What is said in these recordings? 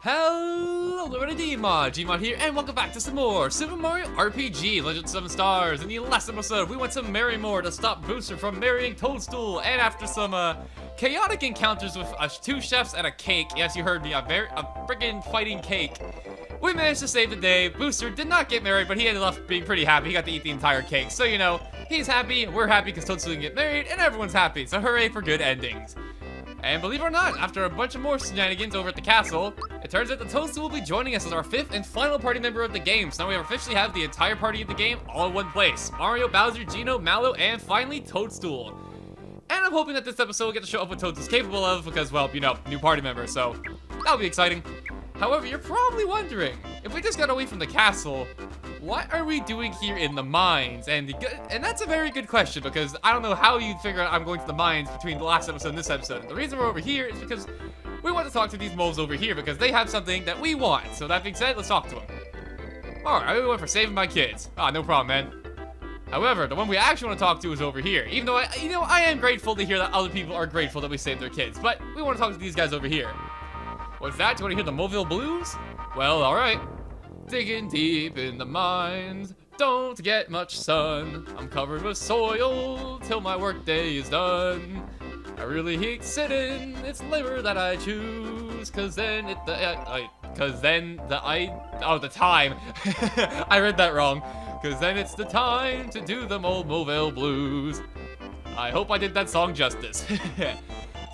Hello everybody, Gmod here, and welcome back to some more Super Mario RPG Legend of 7 Stars. In the last episode, we went to Marrymore to stop Booster from marrying Toadstool, and after some chaotic encounters with two chefs and a cake, yes, you heard me, a freaking fighting cake, we managed to save the day. Booster did not get married, but he ended up being pretty happy. He got to eat the entire cake, so you know, he's happy, we're happy because Toadstool didn't get married, and everyone's happy, so hooray for good endings. And believe it or not, after a bunch of more shenanigans over at the castle, it turns out that Toadstool will be joining us as our 5th and final party member of the game. So now we officially have the entire party of the game all in one place. Mario, Bowser, Geno, Mallow, and finally Toadstool. And I'm hoping that this episode will get to show up what Toadstool's capable of because, well, you know, new party member, so that'll be exciting. However, you're probably wondering, if we just got away from the castle, what are we doing here in the mines? And that's a very good question because I don't know how you'd figure out I'm going to the mines between the last episode and this episode. And the reason we're over here is because we want to talk to these moles over here because they have something that we want. So that being said, let's talk to them. Alright, we went for saving my kids. Ah, no problem, man. However, the one we actually want to talk to is over here. Even though I am grateful to hear that other people are grateful that we saved their kids. But we want to talk to these guys over here. What's that? Do you want to hear the Moville Blues? Well, alright. Digging deep in the mines, don't get much sun. I'm covered with soil till my workday is done. I really hate sitting, it's labor that I choose, cause then the time. I read that wrong. Cause then it's the time to do the Moville Blues. I hope I did that song justice.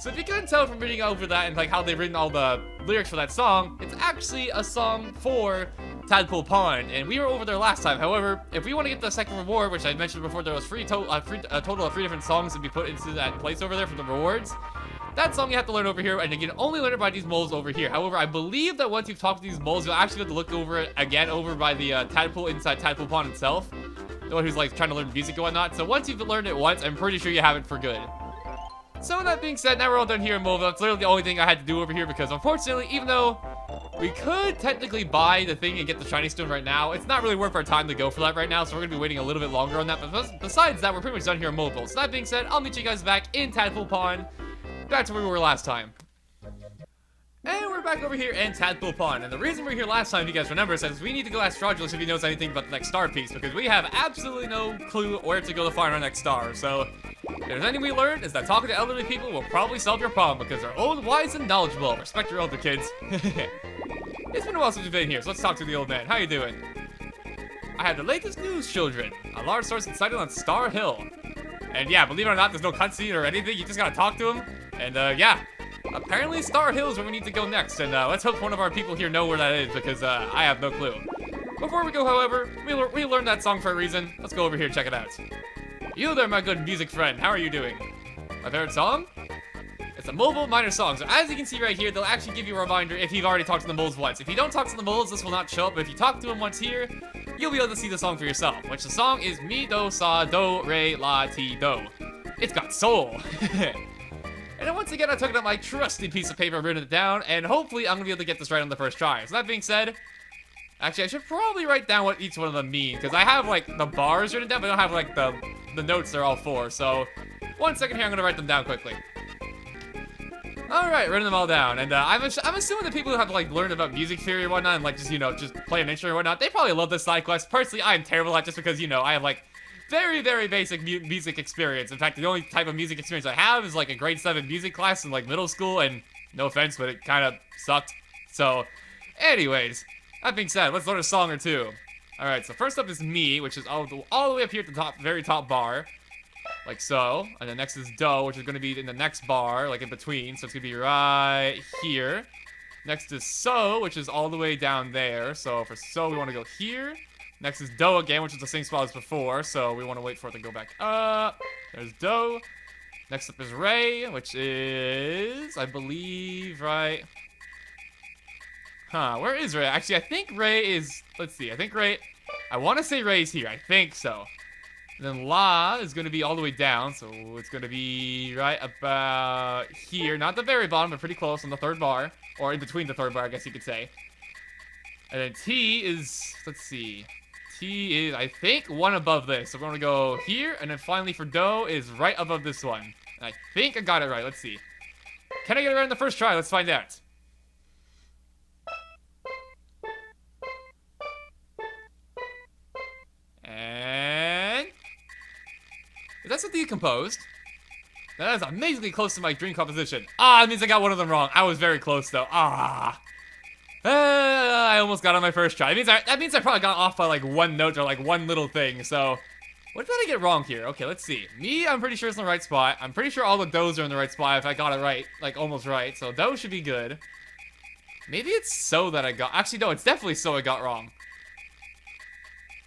So if you couldn't tell from reading over that and like how they've written all the lyrics for that song, it's actually a song for Tadpole Pond, and we were over there last time. However, if we want to get the second reward, which I mentioned before, there was a total of 3 different songs to be put into that place over there for the rewards. That song you have to learn over here, and you can only learn it by these moles over here. However, I believe that once you've talked to these moles, you'll actually have to look over it again over by the tadpole inside Tadpole Pond itself. The one who's like trying to learn music and whatnot. So once you've learned it once, I'm pretty sure you have it for good. So that being said, now we're all done here in Moville. That's literally the only thing I had to do over here because unfortunately, even though we could technically buy the thing and get the shiny stone right now, it's not really worth our time to go for that right now, so we're going to be waiting a little bit longer on that. But besides that, we're pretty much done here in Moville. So that being said, I'll meet you guys back in Tadpole Pond. Back to where we were last time. And we're back over here in Tadpole Pond. And the reason we're here last time, if you guys remember, is we need to go ask Fraudulous if he knows anything about the next star piece, because we have absolutely no clue where to go to find our next star. So if there's anything we learned, is that talking to elderly people will probably solve your problem because they're old, wise, and knowledgeable. Respect your older kids. It's been a while since we've been here, so let's talk to the old man. How you doing? I have the latest news, children. A large source sighted on Star Hill. And yeah, believe it or not, there's no cutscene or anything. You just gotta talk to him. And yeah, apparently Star Hill is where we need to go next. And let's hope one of our people here know where that is because I have no clue. Before we go, however, we learned that song for a reason. Let's go over here and check it out. You there, my good music friend. How are you doing? My favorite song? It's a Moville minor song. So as you can see right here, they'll actually give you a reminder if you've already talked to the moles once. If you don't talk to the moles, this will not show up. But if you talk to them once here, you'll be able to see the song for yourself. Which the song is Mi, Do, Sa, Do, Re, La, Ti, Do. It's got soul. And then once again, I took it on my trusty piece of paper and written it down. And hopefully, I'm going to be able to get this right on the first try. So that being said, actually, I should probably write down what each one of them mean. Because I have, like, the bars written down, but I don't have, like, the notes they're all for. So, 1 second here, I'm going to write them down quickly. Alright, written them all down. And I'm assuming the people who have, like, learned about music theory and whatnot, and, like, just, you know, just play an instrument and whatnot, they probably love this side quest. Personally, I am terrible at it just because, you know, I have, like, very, very basic music experience. In fact, the only type of music experience I have is, like, a grade 7 music class in, like, middle school, and no offense, but it kind of sucked. So, anyways, that being said, let's learn a song or two. Alright, so first up is Mi, which is all the way up here at the top, very top bar. Like so. And then next is Do, which is going to be in the next bar, like in between. So it's going to be right here. Next is So, which is all the way down there. So for So, we want to go here. Next is Do again, which is the same spot as before. So we want to wait for it to go back up. There's Do. Next up is Re, which is, I believe, right... Huh, where is Re? Actually, I think Re is... Let's see, I think Re... I want to say Re's here. I think so. And then La is going to be all the way down, so it's going to be right about here. Not the very bottom, but pretty close on the third bar. Or in between the third bar, I guess you could say. And then T is... Let's see. T is, I think, one above this. So we're going to go here, and then finally for Do is right above this one. And I think I got it right. Let's see. Can I get it right on the first try? Let's find out. That's a decomposed. That is amazingly close to my dream composition. Ah, that means I got one of them wrong. I was very close though. Ah. I almost got on my first try. That means I probably got off by like one note or like one little thing. So, what did I get wrong here? Okay, let's see. Me, I'm pretty sure it's in the right spot. I'm pretty sure all the does are in the right spot if I got it right, like almost right. So do should be good. Maybe it's so that I got. Actually, no, it's definitely so I got wrong.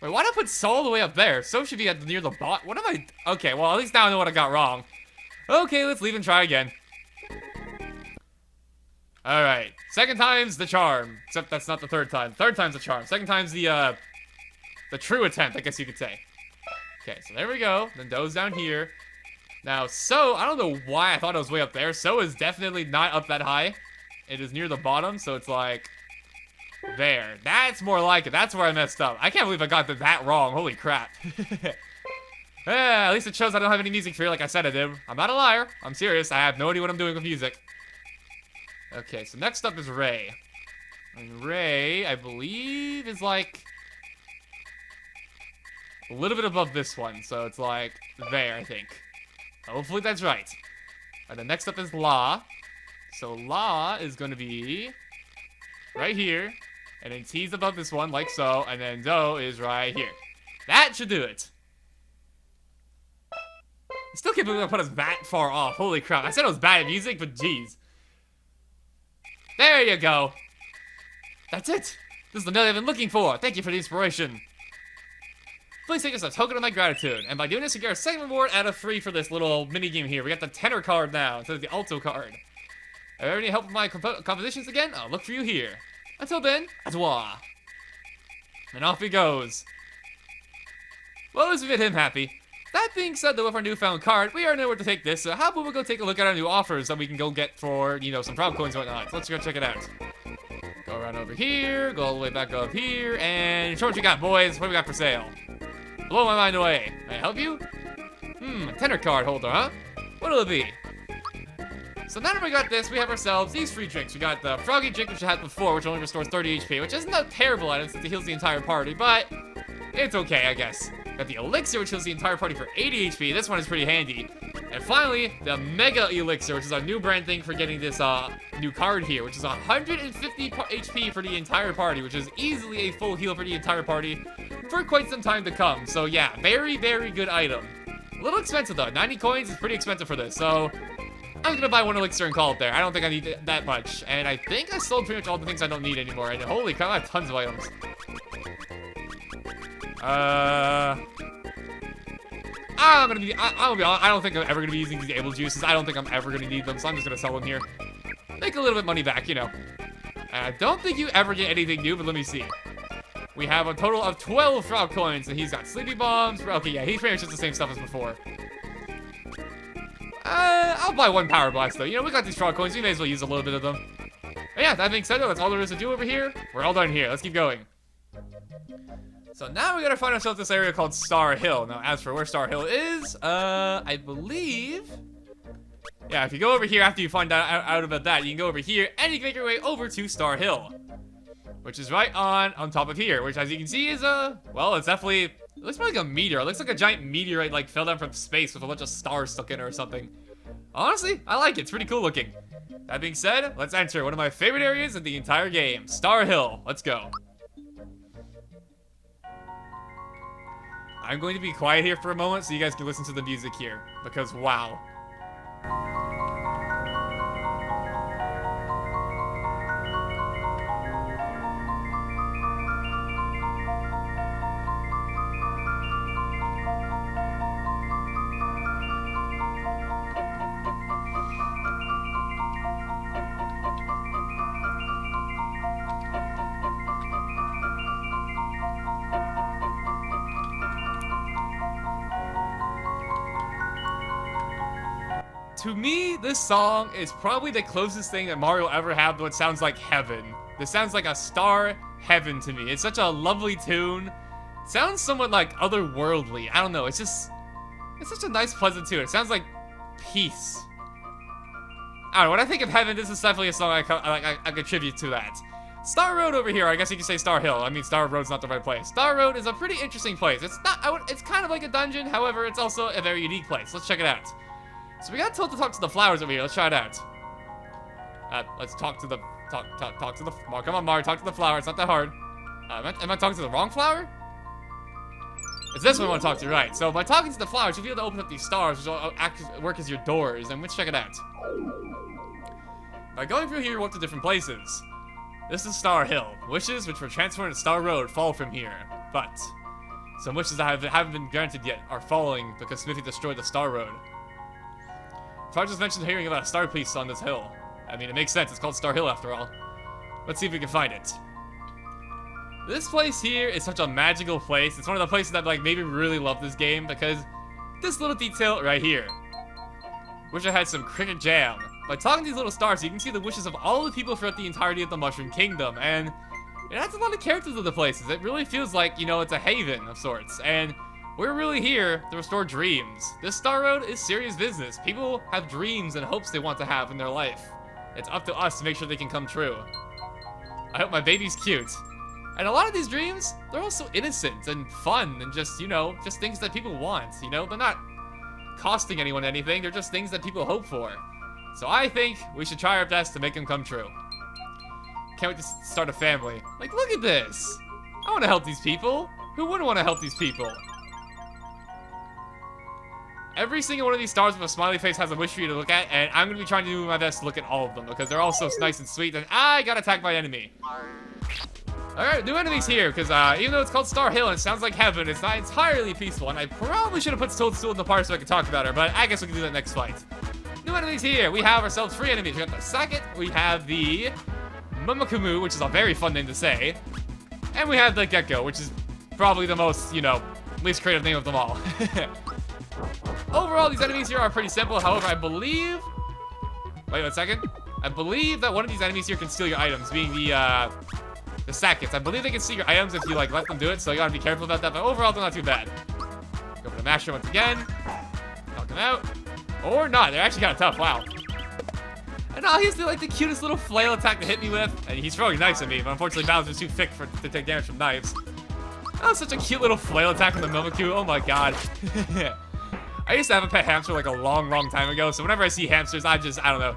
Wait, why did I put so all the way up there? So should be at near the bot. What am I? Okay, well at least now I know what I got wrong. Okay, let's leave and try again. Alright, second time's the charm. Except that's not the third time. Third time's the charm. Second time's the true attempt, I guess you could say. Okay, so there we go. Then do's down here. Now, so, I don't know why I thought it was way up there. So is definitely not up that high. It is near the bottom, so it's like... there. That's more like it. That's where I messed up. I can't believe I got that wrong. Holy crap. At least it shows I don't have any music fear like I said I did. I'm not a liar. I'm serious. I have no idea what I'm doing with music. Okay, so next up is Ray. And Ray, I believe, is like... a little bit above this one. So it's like there, I think. Hopefully that's right. And then next up is La. So La is going to be right here. And then T's above this one, like so. And then Do is right here. That should do it. I still can't believe I put us that far off. Holy crap. I said it was bad at music, but geez. There you go. That's it. This is the melody I've been looking for. Thank you for the inspiration. Please take this as a token of my gratitude. And by doing this, you get a second reward out of 3 for this little mini game here. We got the tenor card now instead of the alto card. If I ever need help with my compositions again, I'll look for you here. Until then, au revoir. And off he goes. Well, at least we made him happy. That being said, though, with our newfound card, we already know where to take this, so how about we go take a look at our new offers that we can go get for, you know, some Proud Coins and whatnot. So let's go check it out. Go around over here, go all the way back up here, and show what you got, boys. What do we got for sale? Blow my mind away. May I help you? A tenor card holder, huh? What'll it be? So now that we got this, we have ourselves these free drinks. We got the Froggy drink, which I had before, which only restores 30 HP, which isn't a terrible item since it heals the entire party, but it's okay, I guess. Got the Elixir, which heals the entire party for 80 HP. This one is pretty handy. And finally, the Mega Elixir, which is our new brand thing for getting this new card here, which is 150 HP for the entire party, which is easily a full heal for the entire party for quite some time to come. So yeah, very, very good item. A little expensive though. 90 coins is pretty expensive for this, so I'm gonna buy one Elixir and call it there. I don't think I need that much. And I think I sold pretty much all the things I don't need anymore. And holy crap, I have tons of items. I don't think I'm ever gonna be using these able juices. I don't think I'm ever gonna need them, so I'm just gonna sell them here. Make a little bit of money back, you know. And I don't think you ever get anything new, but let me see. We have a total of 12 Frog Coins, and he's got Sleepy Bombs. Okay, yeah, he's pretty much just the same stuff as before. I'll buy one Power Blast, though. You know, we got these Frog Coins. We may as well use a little bit of them. But yeah, that being said, though, that's all there is to do over here. We're all done here. Let's keep going. So now we gotta find ourselves this area called Star Hill. Now, as for where Star Hill is, I believe... yeah, if you go over here after you find out about that, you can go over here, and you can make your way over to Star Hill. Which is right on top of here, which as you can see is, well, it's definitely... it looks more like a meteor. It looks like a giant meteorite, like, fell down from space with a bunch of stars stuck in it or something. Honestly, I like it. It's pretty cool looking. That being said, let's enter one of my favorite areas in the entire game, Star Hill. Let's go. I'm going to be quiet here for a moment so you guys can listen to the music here, because wow. To me, this song is probably the closest thing that Mario ever had to what sounds like heaven. This sounds like a star heaven to me. It's such a lovely tune. It sounds somewhat like otherworldly. I don't know. It's such a nice, pleasant tune. It sounds like peace. I don't know. When I think of heaven, this is definitely a song I contribute to that. Star Road over here, I guess you could say Star Hill. I mean, Star Road's not the right place. Star Road is a pretty interesting place. It's not, it's kind of like a dungeon, however, it's also a very unique place. Let's check it out. So we got told to talk to the flowers over here. Let's try it out. Let's talk to the, talk to the, come on, Mario, talk to the flower. It's not that hard. Am I talking to the wrong flower? It's this one I want to talk to, right? So by talking to the flowers, you'll be able to open up these stars, which will work as your doors, and let's check it out. By going through here, you walk to different places. This is Star Hill. Wishes which were transferred to Star Road fall from here, but some wishes that haven't been granted yet are falling because Smithy destroyed the Star Road. Far just mentioned hearing about a star piece on this hill. I mean, it makes sense. It's called Star Hill after all. Let's see if we can find it. This place here is such a magical place. It's one of the places that like made me really love this game because this little detail right here. Wish I had some cricket jam. By talking to these little stars, you can see the wishes of all the people throughout the entirety of the Mushroom Kingdom, and it adds a lot of characters to the places. It really feels like, you know, it's a haven of sorts, and we're really here to restore dreams. This Star Road is serious business. People have dreams and hopes they want to have in their life. It's up to us to make sure they can come true. I hope my baby's cute. And a lot of these dreams, they're also innocent and fun and just, you know, just things that people want, you know? They're not costing anyone anything, they're just things that people hope for. So I think we should try our best to make them come true. Can't wait to start a family. Like, look at this! I want to help these people. Who wouldn't want to help these people? Every single one of these stars with a smiley face has a wish for you to look at, and I'm going to be trying to do my best to look at all of them because they're all so nice and sweet, and I got attacked by an enemy. Alright, new enemies here, because even though it's called Star Hill and it sounds like heaven, it's not entirely peaceful, and I probably should have put Toadstool in the park so I could talk about her, but I guess we can do that next fight. New enemies here. We have ourselves 3 enemies. We got the Sackett, we have the Mumikumu, which is a very fun name to say, and we have the Gecko, which is probably the most, you know, least creative name of them all. Overall, these enemies here are pretty simple. However, I believe... Wait 1 second. I believe that one of these enemies here can steal your items, being the Sackets. I believe they can steal your items if you, like, let them do it, so you gotta be careful about that, but overall, they're not too bad. Go for the Masher once again. Knock him out. Or not. They're actually kind of tough. Wow. And he's like the cutest little flail attack to hit me with. And he's throwing knives at me, but unfortunately Bowser's too thick to take damage from knives. That was such a cute little flail attack from the Mimikyu. Oh my god. I used to have a pet hamster like a long, long time ago, so whenever I see hamsters, I don't know.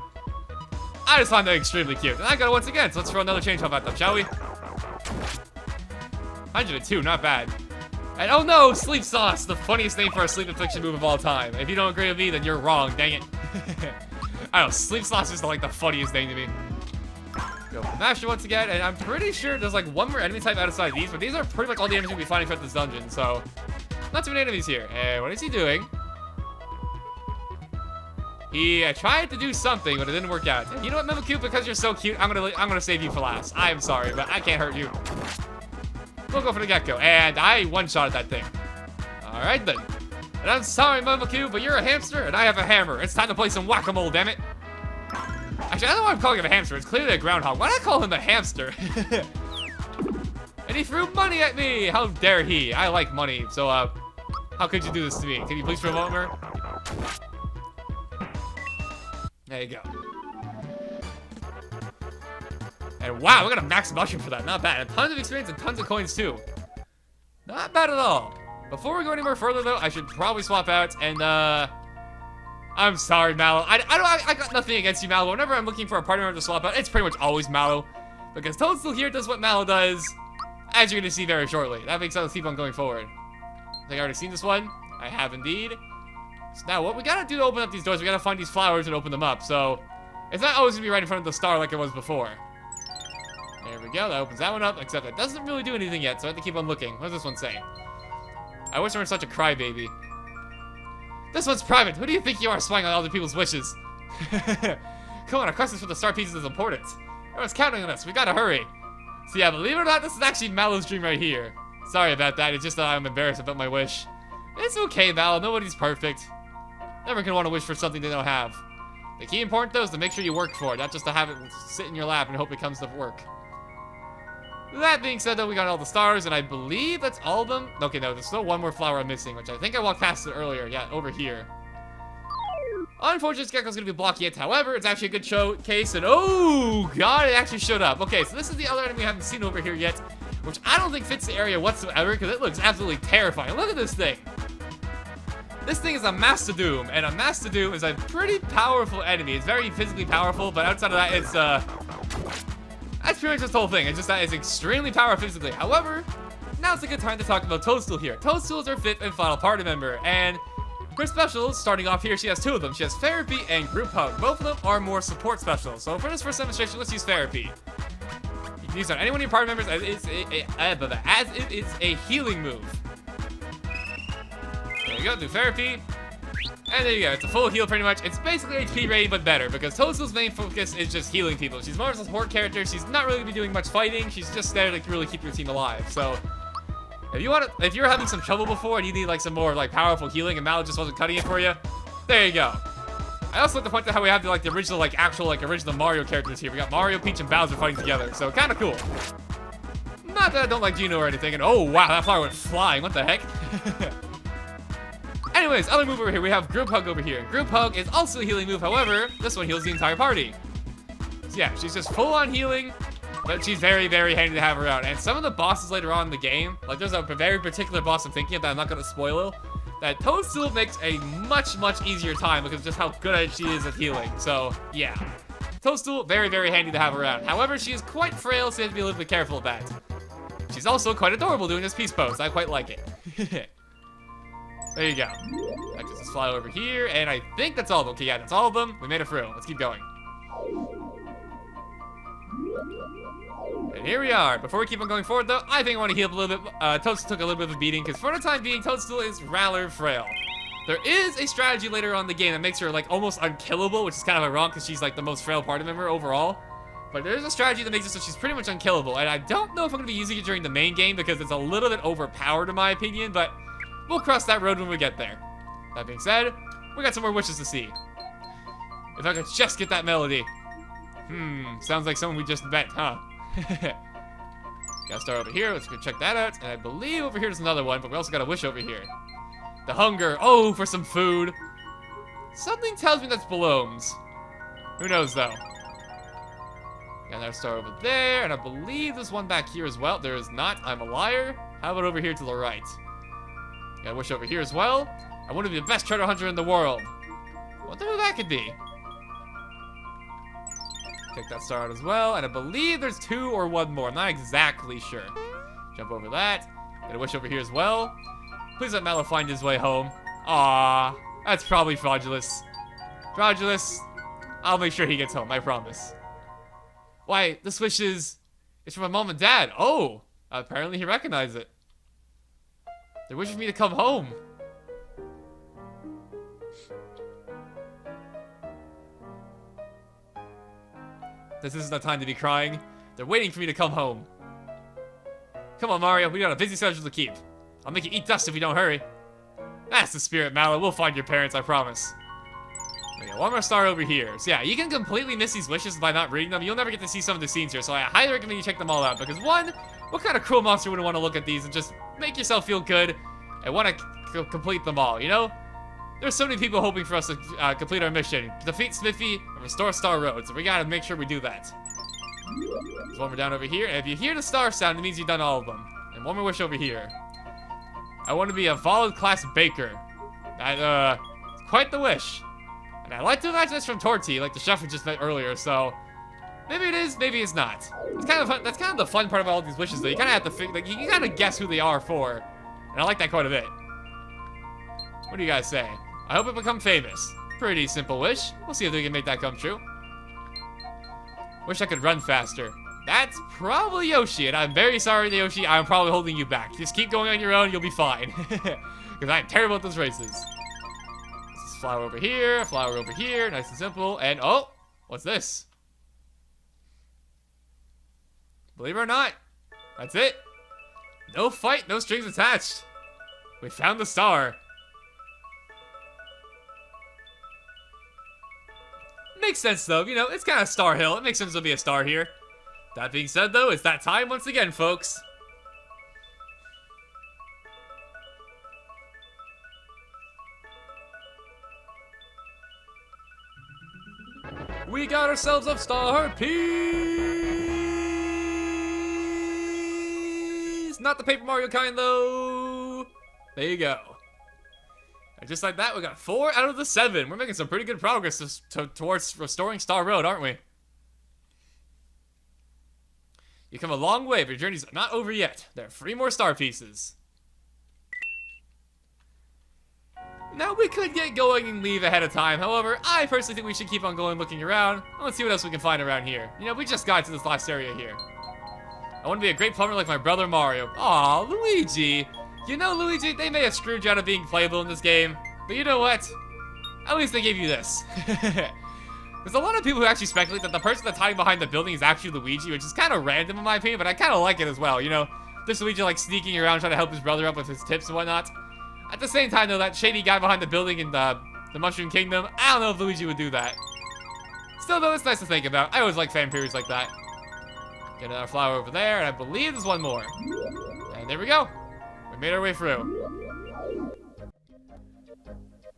I just find them extremely cute. And I got it once again, so let's throw another change hop at them, shall we? 102, not bad. And oh no, Sleep Sauce, the funniest name for a sleep infliction move of all time. If you don't agree with me, then you're wrong, dang it. I don't know, Sleep Sauce is like the funniest name to me. Go for the Master once again, and I'm pretty sure there's like one more enemy type outside these, but these are pretty much all the enemies we'll be finding throughout this dungeon, so not too many enemies here. And what is he doing? He tried to do something, but it didn't work out. You know what, Mimikyu, because you're so cute, I'm gonna save you for last. I'm sorry, but I can't hurt you. We'll go for the Gecko, and I one-shotted that thing. Alright then. And I'm sorry, Mimikyu, but you're a hamster, and I have a hammer. It's time to play some whack-a-mole, damn it. Actually, I don't know why I'm calling him a hamster. It's clearly a groundhog. Why did I call him a hamster? And he threw money at me! How dare he? I like money, so, how could you do this to me? Can you please promote her? There you go. And wow, we got a max mushroom for that. Not bad. And tons of experience and tons of coins too. Not bad at all. Before we go any more further though, I should probably swap out and I'm sorry, Mallow. I got nothing against you, Mallow. Whenever I'm looking for a partner to swap out, it's pretty much always Mallow. Because Toadstool here does what Mallow does, as you're gonna see very shortly. That makes sense. Keep on going forward. I think I already seen this one. I have indeed. So now what we gotta do to open up these doors, we gotta find these flowers and open them up. So it's not always gonna be right in front of the star like it was before. There we go, that opens that one up, except that doesn't really do anything yet, so I have to keep on looking. What does this one say? I wish I weren't such a crybaby. This one's private. Who do you think you are spying on other people's wishes? Come on, our quest for the star pieces is important. Everyone's counting on us, we gotta hurry. So yeah, believe it or not, this is actually Mallow's dream right here. Sorry about that, it's just that I'm embarrassed about my wish. It's okay, Mallow, nobody's perfect. Never can want to wish for something they don't have. The key important though is to make sure you work for it, not just to have it sit in your lap and hope it comes to work. That being said though, we got all the stars, and I believe that's all of them. Okay, no, there's still one more flower I'm missing, which I think I walked past it earlier. Yeah, over here. Unfortunately, Gecko's gonna be blocking it. However, it's actually a good showcase, and oh god, it actually showed up. Okay, so this is the other enemy we haven't seen over here yet, which I don't think fits the area whatsoever because it looks absolutely terrifying. Look at this thing. This thing is a Mastadoom, and a Mastadoom is a pretty powerful enemy. It's very physically powerful, but outside of that, it's that's pretty much this whole thing. It's just that it's extremely powerful physically. However, now's a good time to talk about Toadstool here. Toadstool is our 5th and final party member, and her specials, starting off here, she has 2 of them. She has Therapy and Group Hug. Both of them are more support specials. So for this first demonstration, let's use Therapy. You can use it on any one of your party members as it is a healing move. There you go, do Therapy. And there you go, it's a full heal pretty much. It's basically HP rating, but better, because Toadstool's main focus is just healing people. She's more of a support character. She's not really gonna be doing much fighting. She's just there to really keep your team alive. So if you're having some trouble before and you need like some more like powerful healing and Mallow just wasn't cutting it for you, there you go. I also like to point out how we have the original original Mario characters here. We got Mario, Peach, and Bowser fighting together, so kind of cool. Not that I don't like Geno or anything, and oh wow, that flower went flying, what the heck? Anyways, other move over here, we have Group Hug over here. Group Hug is also a healing move, however, this one heals the entire party. So yeah, she's just full on healing, but she's very, very handy to have around. And some of the bosses later on in the game, like there's a very particular boss I'm thinking of that I'm not going to spoil, that Toadstool makes a much, much easier time because of just how good she is at healing. So yeah, Toadstool, very, very handy to have around. However, she is quite frail, so you have to be a little bit careful of that. She's also quite adorable doing this peace pose. I quite like it. There you go. I just fly over here, and I think that's all of them. Okay, yeah, that's all of them. We made it through. Let's keep going. And here we are. Before we keep on going forward, though, I think I want to heal up a little bit. Toadstool took a little bit of a beating, because for the time being, Toadstool is rather frail. There is a strategy later on in the game that makes her, like, almost unkillable, which is kind of ironic, because she's, like, the most frail party member overall. But there's a strategy that makes it so she's pretty much unkillable, and I don't know if I'm going to be using it during the main game, because it's a little bit overpowered, in my opinion, but we'll cross that road when we get there. That being said, we got some more wishes to see. If I could just get that melody. Sounds like someone we just met, huh? Gotta start over here. Let's go check that out. And I believe over here there's another one, but we also got a wish over here. The hunger. Oh, for some food. Something tells me that's Bellome's. Who knows, though? Got another star over there, and I believe there's one back here as well. There is not. I'm a liar. How about over here to the right? Got a wish over here as well. I want to be the best treasure hunter in the world. Wonder who that could be. Take that star out as well, and I believe there's 2 or 1 more. I'm not exactly sure. Jump over that. Got a wish over here as well. Please let Mallow find his way home. Aww, that's probably Fraudulous. Fraudulous, I'll make sure he gets home, I promise. Why, this wish is from my mom and dad. Oh, apparently he recognized it. They're wishing me to come home. This isn't the time to be crying. They're waiting for me to come home. Come on, Mario. We got a busy schedule to keep. I'll make you eat dust if you don't hurry. That's the spirit, Mallow. We'll find your parents, I promise. Okay, 1 more star over here. So yeah, you can completely miss these wishes by not reading them. You'll never get to see some of the scenes here, so I highly recommend you check them all out. Because 1, what kind of cruel monster wouldn't want to look at these and just make yourself feel good and want to complete them all, you know? There's so many people hoping for us to complete our mission. Defeat Smithy and restore Star Road, so we gotta make sure we do that. There's 1 more down over here, and if you hear the star sound, it means you've done all of them. And 1 more wish over here. I want to be a Volid class baker. That, quite the wish. And I like to imagine this from Torty, like the chef we just met earlier, so maybe it is, maybe it's not. It's kind of fun. That's kind of the fun part about all these wishes, though. You kind of have to like, you can kind of guess who they are for, and I like that quite a bit. What do you guys say? I hope I become famous. Pretty simple wish. We'll see if we can make that come true. Wish I could run faster. That's probably Yoshi, and I'm very sorry, Yoshi. I'm probably holding you back. Just keep going on your own, you'll be fine. Because I'm terrible at those races. Flower over here, flower over here, nice and simple. And oh, what's this? Believe it or not, that's it. No fight, no strings attached. We found the star. Makes sense though, you know, it's kind of Star Hill. It makes sense to be a star here. That being said though, it's that time once again, folks. We got ourselves a star piece! Not the Paper Mario kind, though. There you go. And just like that, we got 4 out of the 7. We're making some pretty good progress towards restoring Star Road, aren't we? You come a long way, but your journey's not over yet. There are 3 more star pieces. Now, we could get going and leave ahead of time. However, I personally think we should keep on going looking around. Let's see what else we can find around here. You know, we just got to this last area here. I want to be a great plumber like my brother Mario. Aw, Luigi. You know, Luigi, they may have screwed you out of being playable in this game, but you know what? At least they gave you this. There's a lot of people who actually speculate that the person that's hiding behind the building is actually Luigi, which is kind of random in my opinion, but I kind of like it as well, you know? This Luigi, like, sneaking around trying to help his brother up with his tips and whatnot. At the same time, though, that shady guy behind the building in the Mushroom Kingdom, I don't know if Luigi would do that. Still, though, it's nice to think about. I always like fan theories like that. Get another flower over there, and I believe there's one more. And there we go. We made our way through.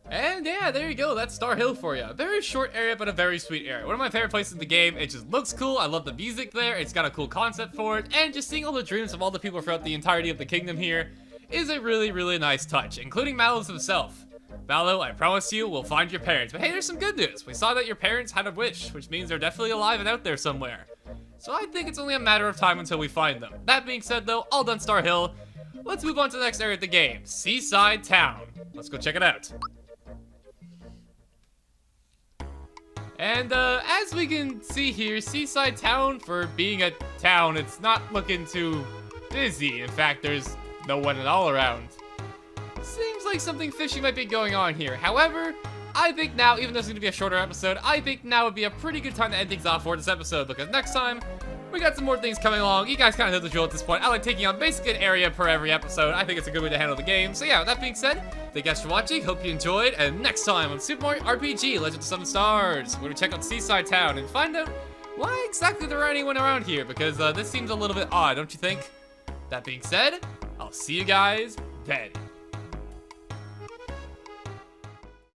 And yeah, there you go. That's Star Hill for you. A very short area, but a very sweet area. One of my favorite places in the game. It just looks cool. I love the music there. It's got a cool concept for it. And just seeing all the dreams of all the people throughout the entirety of the kingdom here is a really, really nice touch, including Mallow's himself. Mallow, I promise you, we'll find your parents. But hey, there's some good news. We saw that your parents had a wish, which means they're definitely alive and out there somewhere. So I think it's only a matter of time until we find them. That being said, though, all done Star Hill. Let's move on to the next area of the game, Seaside Town. Let's go check it out. And as we can see here, Seaside Town, for being a town, it's not looking too busy. In fact, there's no one at all around. Seems like something fishy might be going on here. However, I think now, even though it's going to be a shorter episode, I think now would be a pretty good time to end things off for this episode, because next time, we got some more things coming along. You guys kind of know the drill at this point. I like taking on basically an area per every episode. I think it's a good way to handle the game. So yeah, with that being said, thank you guys for watching. Hope you enjoyed. And next time on Super Mario RPG Legend of 7 Stars, we're going to check out Seaside Town and find out why exactly there aren't anyone around here, because this seems a little bit odd, don't you think? That being said, I'll see you guys then.